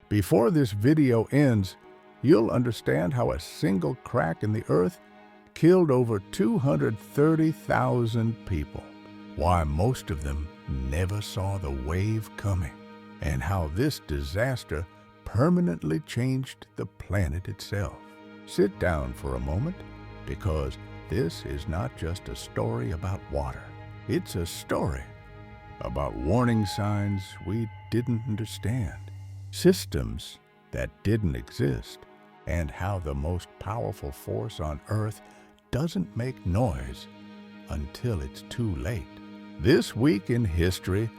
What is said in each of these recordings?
Before this video ends, you'll understand how a single crack in the earth killed over 230,000 people, why most of them never saw the wave coming, and how this disaster permanently changed the planet itself. Sit down for a moment, because this is not just a story about water. It's a story about warning signs we didn't understand, systems that didn't exist, and how the most powerful force on Earth doesn't make noise until it's too late. This week in history,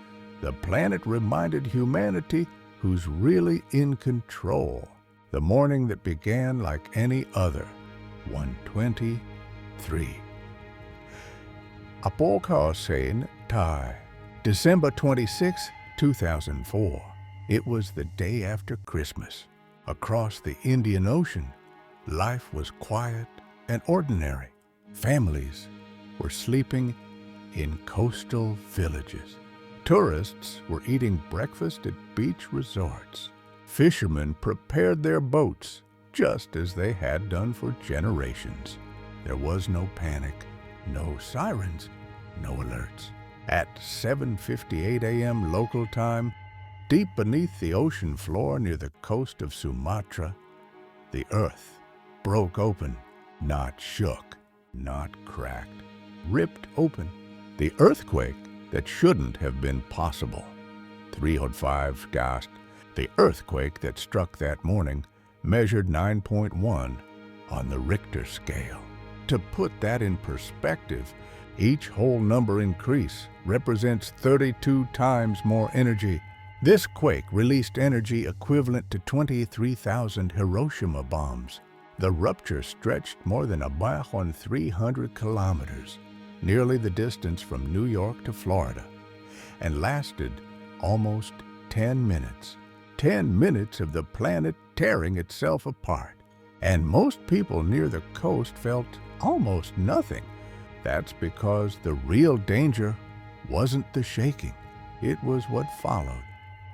the planet reminded humanity who's really in control. The morning that began like any other, 1:23. Apolkasen Tai, December 26, 2004. It was the day after Christmas. Across the Indian Ocean, life was quiet and ordinary. Families were sleeping in coastal villages. Tourists were eating breakfast at beach resorts. Fishermen prepared their boats just as they had done for generations. There was no panic, no sirens, no alerts. At 7:58 a.m. local time, deep beneath the ocean floor near the coast of Sumatra, the earth broke open, not shook, not cracked, ripped open. The earthquake that shouldn't have been possible. 3.5 gassed. The earthquake that struck that morning measured 9.1 on the Richter scale. To put that in perspective, each whole number increase represents 32 times more energy. This quake released energy equivalent to 23,000 Hiroshima bombs. The rupture stretched more than 300 kilometers, nearly the distance from New York to Florida, and lasted almost 10 minutes. 10 minutes of the planet tearing itself apart. And most people near the coast felt almost nothing. That's because the real danger wasn't the shaking. It was what followed.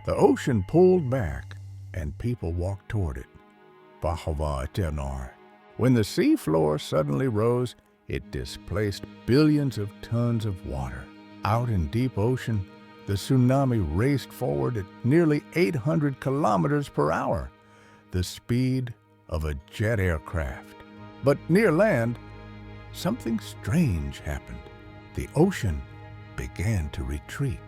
The ocean pulled back, and people walked toward it. When the sea floor suddenly rose, it displaced billions of tons of water. Out in deep ocean, the tsunami raced forward at nearly 800 kilometers per hour, the speed of a jet aircraft. But near land, something strange happened. The ocean began to retreat.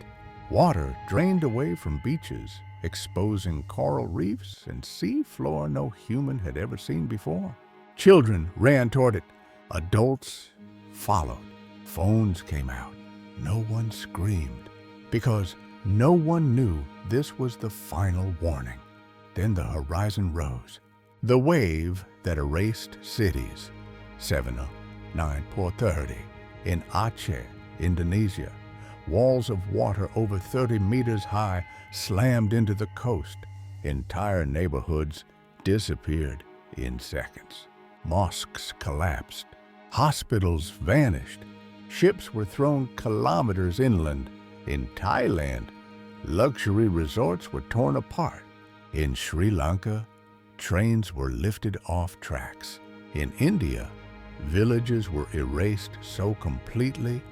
Water drained away from beaches, exposing coral reefs and sea floor no human had ever seen before. Children ran toward it. Adults followed. Phones came out. No one screamed, because no one knew this was the final warning. Then the horizon rose. The wave that erased cities. 7:09:30 in Aceh, Indonesia. Walls of water over 30 meters high slammed into the coast. Entire neighborhoods disappeared in seconds. Mosques collapsed. Hospitals vanished. Ships were thrown kilometers inland. In Thailand, luxury resorts were torn apart. In Sri Lanka, trains were lifted off tracks. In India, villages were erased so completely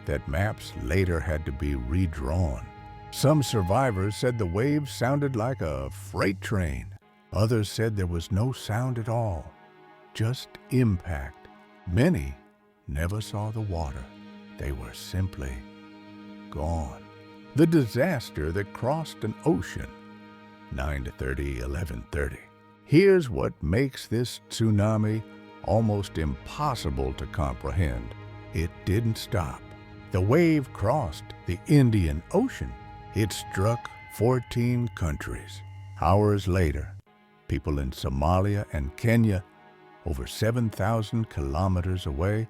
that maps later had to be redrawn. Some survivors said the waves sounded like a freight train. Others said there was no sound at all, just impact. Many never saw the water. They were simply gone. The disaster that crossed an ocean. 9:30, 11:30. Here's what makes this tsunami almost impossible to comprehend. It didn't stop. The wave crossed the Indian Ocean. It struck 14 countries. Hours later, people in Somalia and Kenya, over 7,000 kilometers away,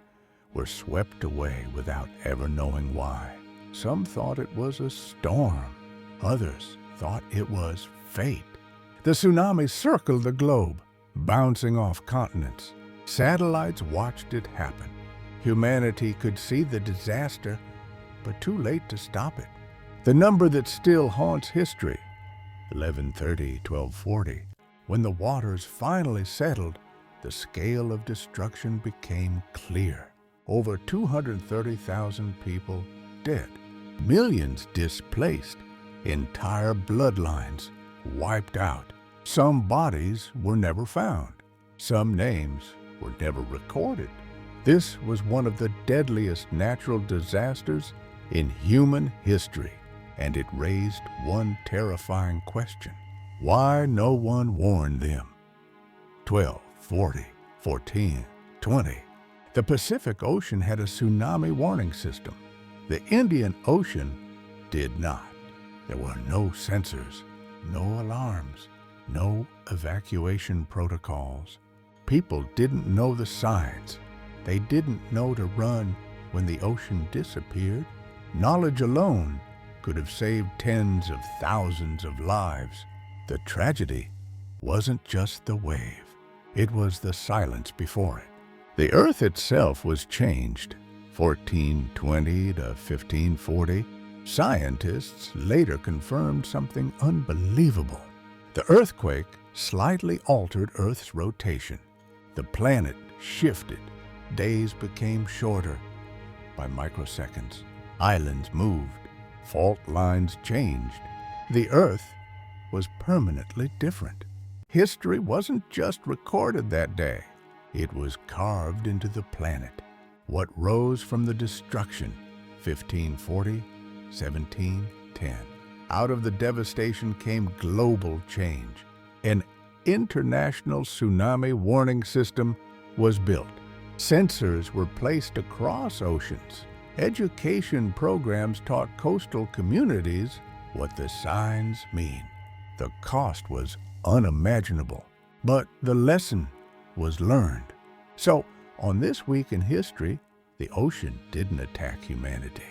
were swept away without ever knowing why. Some thought it was a storm. Others thought it was fate. The tsunami circled the globe, bouncing off continents. Satellites watched it happen. Humanity could see the disaster, but too late to stop it. The number that still haunts history, 1140, when the waters finally settled, the scale of destruction became clear. Over 230,000 people dead, millions displaced, entire bloodlines wiped out. Some bodies were never found. Some names were never recorded. This was one of the deadliest natural disasters in human history, and it raised one terrifying question: why no one warned them? 12, 40, 14, 20. The Pacific Ocean had a tsunami warning system. The Indian Ocean did not. There were no sensors, no alarms, no evacuation protocols. People didn't know the signs. They didn't know to run when the ocean disappeared. Knowledge alone could have saved tens of thousands of lives. The tragedy wasn't just the wave. It was the silence before it. The Earth itself was changed. 1420 to 1540, scientists later confirmed something unbelievable. The earthquake slightly altered Earth's rotation. The planet shifted. Days became shorter by microseconds. Islands moved. Fault lines changed. The Earth was permanently different. History wasn't just recorded that day. It was carved into the planet. What rose from the destruction, 1540, 1710. Out of the devastation came global change. An international tsunami warning system was built. Sensors were placed across oceans. Education programs taught coastal communities what the signs mean. The cost was unimaginable, but the lesson was learned. So, on this week in history, the ocean didn't attack humanity.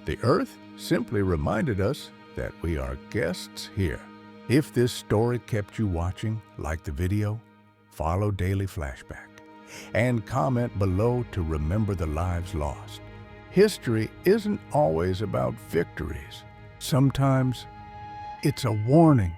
The Earth simply reminded us that we are guests here. If this story kept you watching, like the video, follow Daily Flashback, and comment below to remember the lives lost. History isn't always about victories. Sometimes it's a warning